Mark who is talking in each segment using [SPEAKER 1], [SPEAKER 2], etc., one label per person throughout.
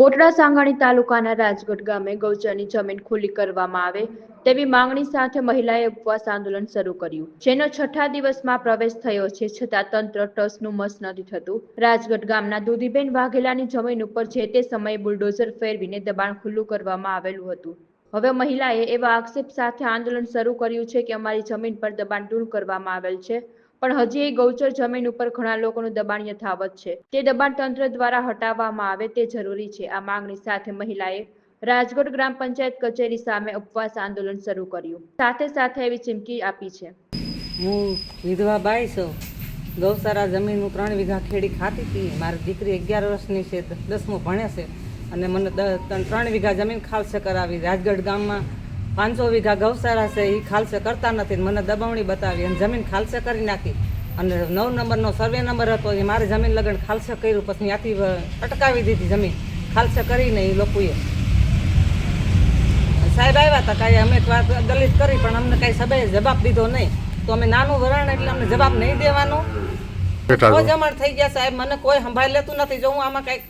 [SPEAKER 1] કોટડા સાંગાણી તાલુકાના રાજગઢ ગામે ગૌચરની જમીન ખુલ્લી કરવામાં આવે તેવી માંગણી સાથે મહિલાએ ઉપવાસ આંદોલન શરૂ કર્યું, જેનો છઠ્ઠા દિવસમાં પ્રવેશ થયો છે, છતાં તંત્ર ટસનું મસ નથી થતું। રાજગઢ ગામના દુધીબેન વાઘેલાની જમીન ઉપર જે તે સમયે બુલડોઝર ફેરવીને દબાણ ખુલ્લું કરવામાં આવેલું હતું। હવે મહિલાએ એવા આક્ષેપ સાથે આંદોલન શરૂ કર્યું છે કે અમારી જમીન પર દબાણ દૂર કરવામાં આવેલ છે, પણ હજી એ ગૌચર જમીન ઉપર ઘણા લોકોનું દબાણ યથાવત છે। તે દબાણ તંત્ર દ્વારા હટાવવામાં આવે તે જરૂરી છે। આ માંગણી સાથે મહિલાએ રાજગઢ ગ્રામ પંચાયત કચેરી સામે ઉપવાસ આંદોલન શરૂ કર્યું, સાથે એવી ચીમકી આપી છે।
[SPEAKER 2] હું વિધવા બાઈ છું। ગૌશાળા જમીન 3 વીઘા ખેડી ખાતી હતી। મારી દીકરી 11 વર્ષની છે, 10મું ભણે છે અને મને 3 વીઘા જમીન ખાલસે કરાવી। રાજગઢ ગામમાં 500 વીઘા ગૌશાળા છે, એ ખાલસે કરતા નથી। મને દબાવણી બતાવી અને જમીન ખાલસે કરી નાખી અને 9 નંબરનો સર્વે નંબર હતો, એ મારી જમીન લગન ખાલસે કર્યું, પછી ત્યાંથી અટકાવી દીધી જમીન ખાલસે કરીને એ લોકોએ। સાહેબ આવ્યા હતા, કાંઈ અમે દલિત કરી પણ અમને કાંઈ સભાએ જવાબ દીધો નહીં, તો અમે નાનું વરણ એટલે અમને જવાબ નહીં દેવાનો। કોઈ જમણ થઈ ગયા સાહેબ, મને કોઈ સંભાળ લેતું નથી। જો હું આમાં કંઈક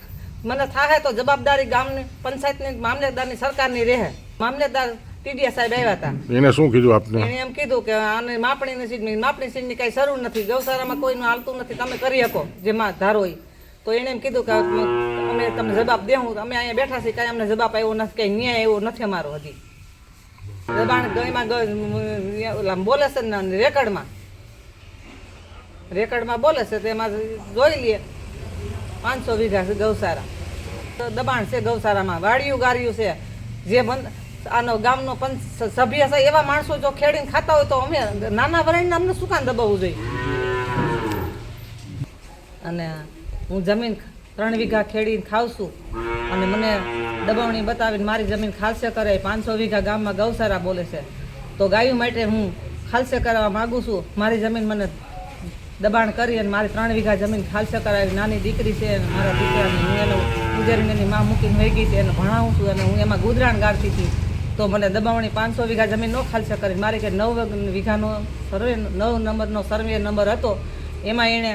[SPEAKER 2] મને થાય તો જવાબદારી ગામની પંચાયતની મામલેદારની સરકારની રહે। મામલેદાર ટીડીયા સાહેબ આવ્યા હતા,
[SPEAKER 3] એને શું કીધું આપને?
[SPEAKER 2] એને એમ કીધું કે આને માપણીની સીટની કાંઈ જરૂર નથી, ગૌશાળામાં કોઈનું હાલતું નથી, તમે કરી શકો જેમાં ધારો હોય। તો એને એમ કીધું કે અમે તમને જવાબ દેવું, અમે અહીંયા બેઠા છીએ, કાંઈ અમને જવાબ આવ્યો નથી, કંઈ ન્યાય એવો નથી અમારો હજી। દબાણ એમાં બોલે છે ને રેકર્ડમાં બોલે છે, તેમાં જોઈ લઈએ 500 વીઘા છે ગૌશાળા, દબાણ છે ગૌશાળામાં, વાડિયું ગાર્યું છે। જે આનો ગામનો સભ્ય છે એવા માણસો જો ખેડીને ખાતા હોય તો અમે નાના વરણને અમને શું કામ દબાવવું જોઈએ? અને હું જમીન 3 વીઘા ખેડીને ખાઉં છું અને મને દબાવણી બતાવીને મારી જમીન ખાલસે કરે। 500 વીઘા ગામમાં ગૌશાળા બોલે છે, તો ગાયું માટે હું ખાલસે કરાવવા માગું છું। મારી જમીન મને દબાણ કરી અને મારી 3 વીઘા જમીન ખાલસે કરાવી। નાની દીકરી છે, મારા દીકરાની હું એને ગુજરીને એની માં મૂકીને વહી ગઈ હતી, એને ભણાવું છું અને હું એમાં ગુજરાન ગાળતી હતી, તો મને દબાવણી 500 વીઘા જમીન ન ખાલસે કરી। મારી કે 9 વીઘાનો સર્વે 9 નંબરનો સર્વે નંબર હતો, એમાં એણે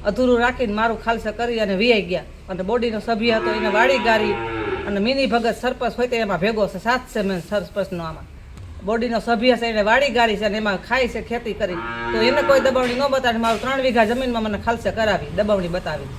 [SPEAKER 2] અધૂરું રાખીને મારું ખાલસે કરી અને વીઆઈ ગયા। અને બોડીનો સભ્ય હતો, એને વાડી ગારી અને મિની ભગત સરપંચ હોય તો એમાં ભેગો છે, 7 છે મેં સરપંચનો, આમાં બોડીનો સભ્ય છે, એને વાડી ગારી છે અને એમાં ખાય છે ખેતી કરી, તો એને કોઈ દબાવણી ન બતાવી, મારું 3 વીઘા જમીનમાં મને ખાલસે કરાવી, દબાવણી બતાવી।